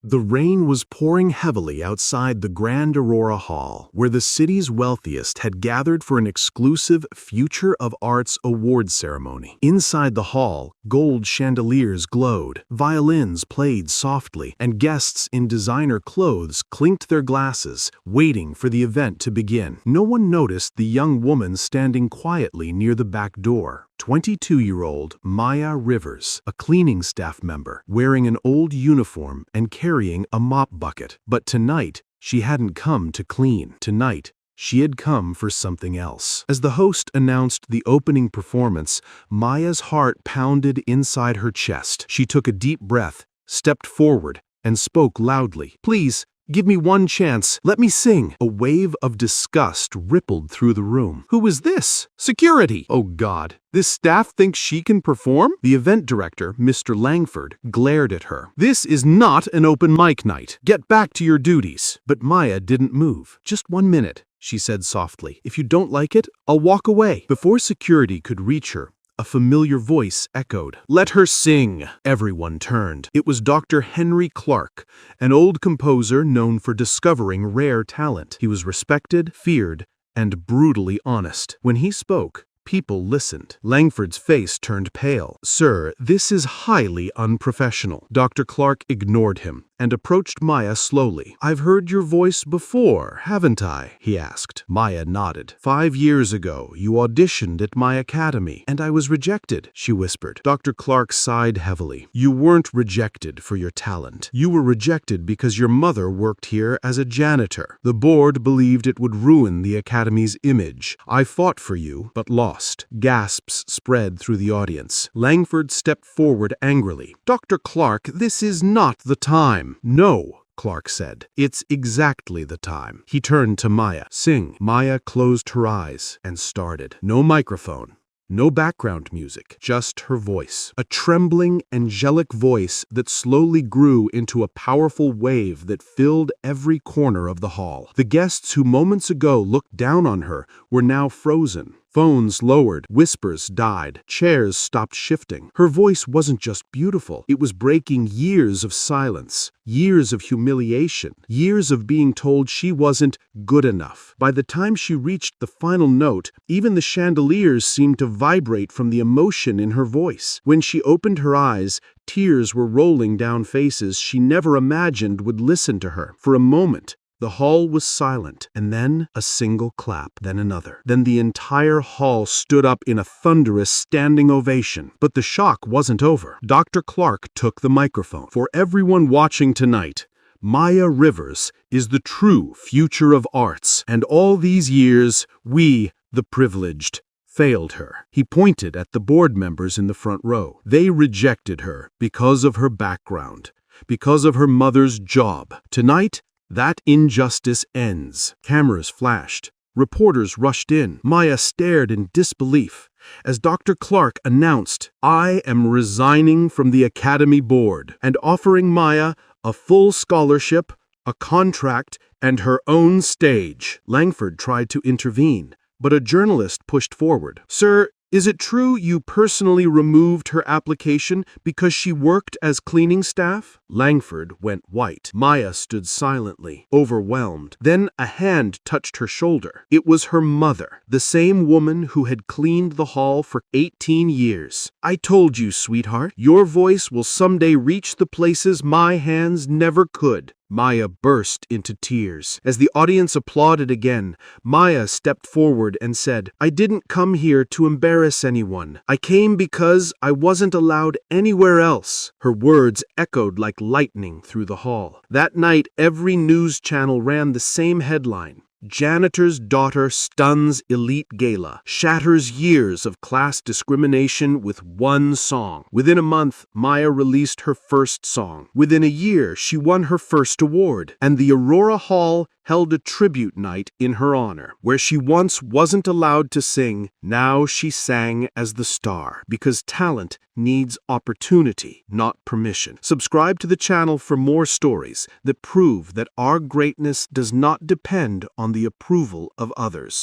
The rain was pouring heavily outside the Grand Aurora Hall, where the city's wealthiest had gathered for an exclusive Future of Arts awards ceremony. Inside the hall, gold chandeliers glowed, violins played softly, and guests in designer clothes clinked their glasses, waiting for the event to begin. No one noticed the young woman standing quietly near the back door. 22-year-old Maya Rivers, a cleaning staff member, wearing an old uniform and carrying a mop bucket. But tonight, she hadn't come to clean. Tonight, she had come for something else. As the host announced the opening performance, Maya's heart pounded inside her chest. She took a deep breath, stepped forward, and spoke loudly. "Please, give me one chance. Let me sing." A wave of disgust rippled through the room. "Who is this? Security! Oh God, this staff thinks she can perform?" The event director, Mr. Langford, glared at her. "This is not an open mic night. Get back to your duties." But Maya didn't move. "Just 1 minute," she said softly. "If you don't like it, I'll walk away." Before security could reach her, a familiar voice echoed. "Let her sing." Everyone turned. It was Dr. Henry Clark, an old composer known for discovering rare talent. He was respected, feared, and brutally honest. When he spoke, people listened. Langford's face turned pale. "Sir, this is highly unprofessional." Dr. Clark ignored him and approached Maya slowly. "I've heard your voice before, haven't I?" he asked. Maya nodded. "5 years ago, you auditioned at my academy, and I was rejected," she whispered. Dr. Clark sighed heavily. "You weren't rejected for your talent. You were rejected because your mother worked here as a janitor. The board believed it would ruin the academy's image. I fought for you, but lost." Gasps spread through the audience. Langford stepped forward angrily. "Dr. Clark, this is not the time." "No," Clark said. "It's exactly the time." He turned to Maya. "Sing." Maya closed her eyes and started. No microphone. No background music, just her voice. A trembling, angelic voice that slowly grew into a powerful wave that filled every corner of the hall. The guests who moments ago looked down on her were now frozen. Phones lowered, whispers died, chairs stopped shifting. Her voice wasn't just beautiful, it was breaking years of silence, years of humiliation, years of being told she wasn't good enough. By the time she reached the final note, even the chandeliers seemed to vibrate from the emotion in her voice. When she opened her eyes, tears were rolling down faces she never imagined would listen to her. For a moment, the hall was silent, and then a single clap, then another. Then the entire hall stood up in a thunderous standing ovation. But the shock wasn't over. Dr. Clark took the microphone. "For everyone watching tonight, Maya Rivers is the true future of arts, and all these years, we, the privileged, failed her." He pointed at the board members in the front row. They rejected her because of her background, because of her mother's job. Tonight, that injustice ends. Cameras flashed. Reporters rushed in. Maya stared in disbelief as Dr. Clark announced, "I am resigning from the Academy Board," and offering Maya a full scholarship, a contract, and her own stage. Langford tried to intervene, but a journalist pushed forward. "Sir, is it true you personally removed her application because she worked as cleaning staff?" Langford went white. Maya stood silently, overwhelmed. Then a hand touched her shoulder. It was her mother, the same woman who had cleaned the hall for 18 years. "I told you, sweetheart, your voice will someday reach the places my hands never could." Maya burst into tears. As the audience applauded again, Maya stepped forward and said, "I didn't come here to embarrass anyone. I came because I wasn't allowed anywhere else." Her words echoed like lightning through the hall. That night, every news channel ran the same headline: "Janitor's daughter stuns elite gala, shatters years of class discrimination with one song." Within a month, Maya released her first song. Within a year, she won her first award, and the Aurora Hall held a tribute night in her honor. Where she once wasn't allowed to sing, now she sang as the star, because talent needs opportunity, not permission. Subscribe to the channel for more stories that prove that our greatness does not depend on the approval of others.